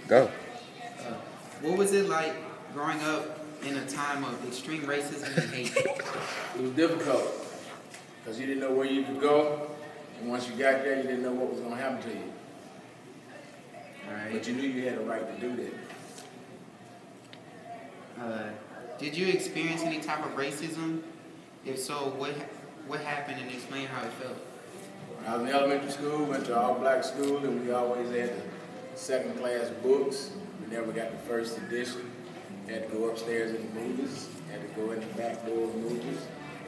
Go. What was it like growing up in a time of extreme racism and hate? It was difficult because you didn't know where you could go, and once you got there, you didn't know what was going to happen to you. Alright. But you knew you had a right to do that. Did you experience any type of racism? If so, what happened, and explain how it felt? When I was in elementary school, went to all-black school, and we always had the second-class books. We never got the first edition. Had to go upstairs in the movies. Had to go in the back door of movies.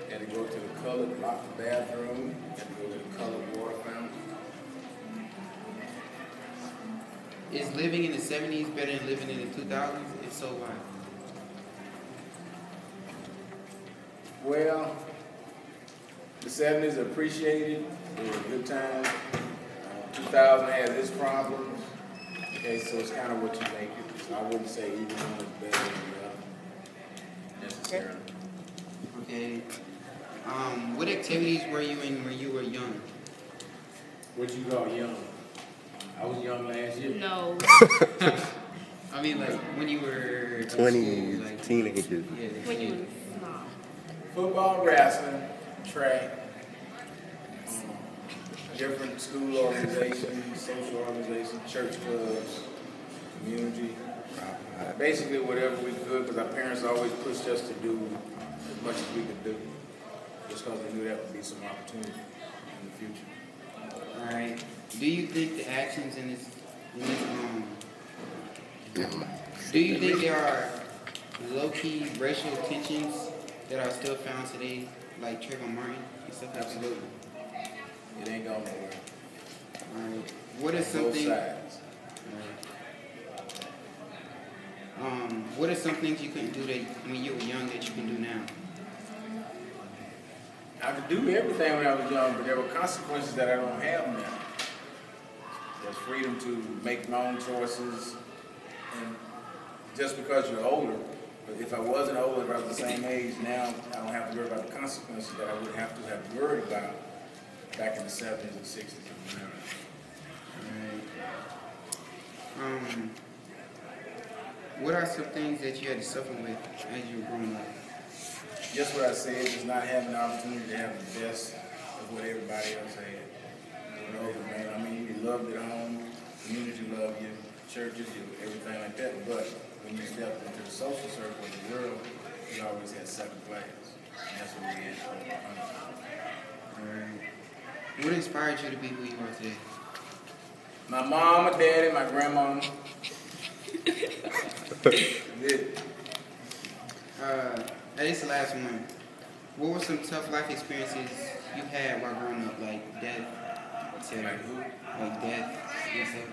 Had to go to the colored locked bathroom. Had to go to the colored water fountain. Is living in the 70s better than living in the 2000s? If so, why? Well, the 70s are appreciated. It was a good time. 2000 had its problems. Okay, so it's kind of what you make it. So I wouldn't say either one is better than the other, necessarily. Okay. What activities were you in when you were young? What you call young? I was young last year. No. I mean, like, when you were... 20 like, teenagers. Yeah, When you were small. Football, wrestling, track, different school organizations, social organizations, church clubs, community. Basically whatever we could, because our parents always pushed us to do as much as we could do, just because they knew that would be some opportunity in the future. Alright. Do you think the actions in this do you think there are low-key racial tensions that are still found today, like Trayvon Martin and stuff like that? Absolutely. It ain't going nowhere. Alright. What is Both something... sides. What are some things you couldn't do that when you were young that you can do now? I could do everything when I was young, but there were consequences that I don't have now. There's freedom to make my own choices, and just because you're older, but if I wasn't older, if I was the same age, now I don't have to worry about the consequences that I would have worried about back in the 70s and 60s and whatever. What are some things that you had to suffer with as you were growing up? Just what I said, just not having the opportunity to have the best of what everybody else had. You know, man, I mean, you loved at home, community loved you, churches, everything like that, but when you stepped into the social circle of the world, you always had second class. And that's what we had. Alright. What inspired you to be who you are today? My mom, my daddy, my grandmama. This is the last one. What were some tough life experiences you had while growing up, like death, etc.? Like who? Like death, and stuff.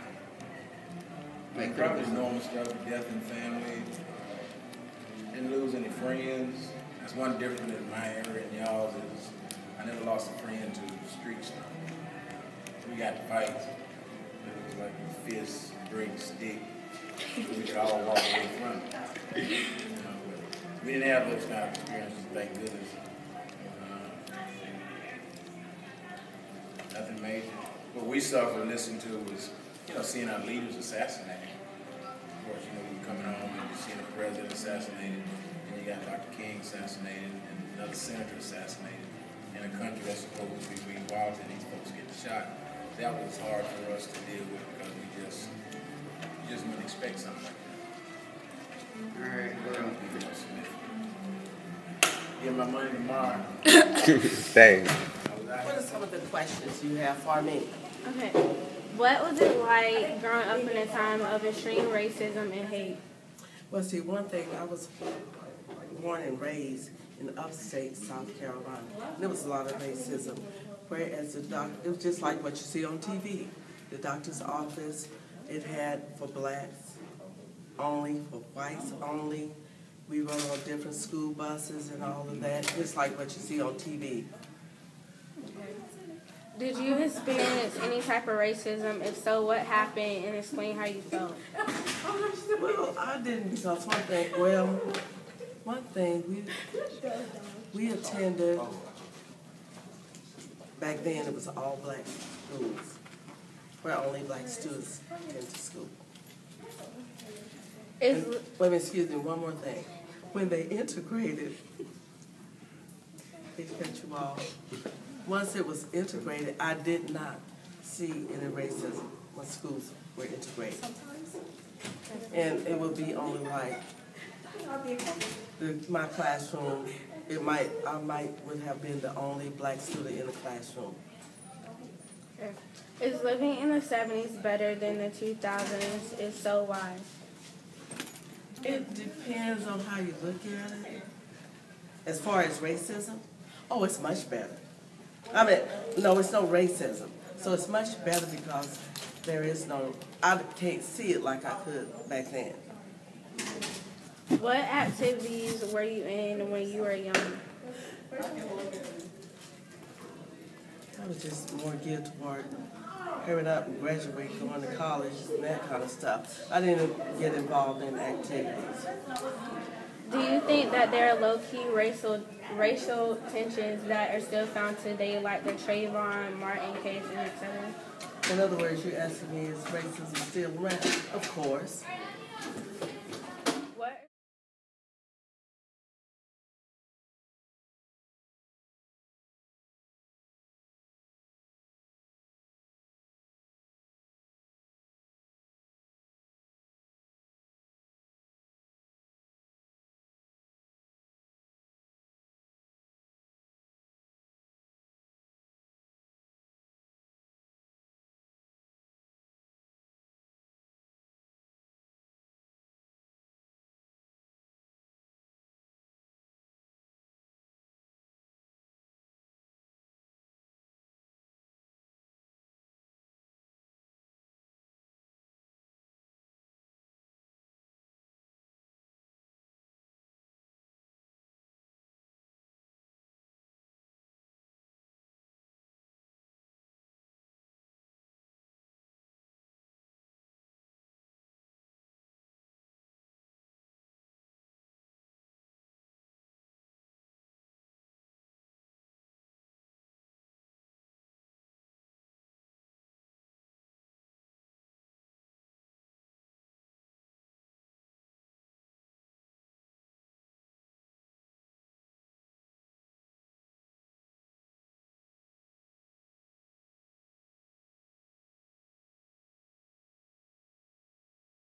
Like probably normal stuff, death in family, didn't lose any friends. That's one difference in my area and y'all's is I never lost a friend to street stuff. We got fights. It was like fist, break, stick. We could all walk away from it. You know, we didn't have those kind of experiences, thank goodness. Nothing major. What we suffered and listened to was, seeing our leaders assassinated. Of course, you coming home and you're seeing the president assassinated, and you got Dr. King assassinated, and another senator assassinated, in a country that's supposed to be involved in these folks getting shot. That was hard for us to deal with because we just wouldn't expect something like that. Alright, well. Get my money tomorrow. Thanks. What are some of the questions you have for me? Okay. What was it like growing up in a time of extreme racism and hate? Well, see, one thing, I was born and raised in upstate South Carolina. There was a lot of racism. Whereas the doctor, it was just like what you see on TV. The doctor's office, it had for blacks only, for whites only. We rode on different school buses and all of that, just like what you see on TV. Did you experience any type of racism? If so, what happened, and explain how you felt? Well, I didn't because one thing, we attended, back then it was all black schools, where only black students went to school. Wait a minute, excuse me, one more thing. When they integrated, they cut you off. Once it was integrated, I did not see any racism when schools were integrated. And it would be only like my classroom. I would have been the only black student in the classroom. Is living in the 70s better than the 2000s? If so, why? It depends on how you look at it. As far as racism, oh, it's much better. I mean, no, it's no racism. So it's much better because there is no, I can't see it like I could back then. What activities were you in when you were young? I was just more geared toward hurrying up and graduating, going to college, and that kind of stuff. I didn't get involved in activities. Do you think that there are low-key racial tensions that are still found today, like the Trayvon Martin case and etc.? In other words, you're asking me, is racism still around? Of course.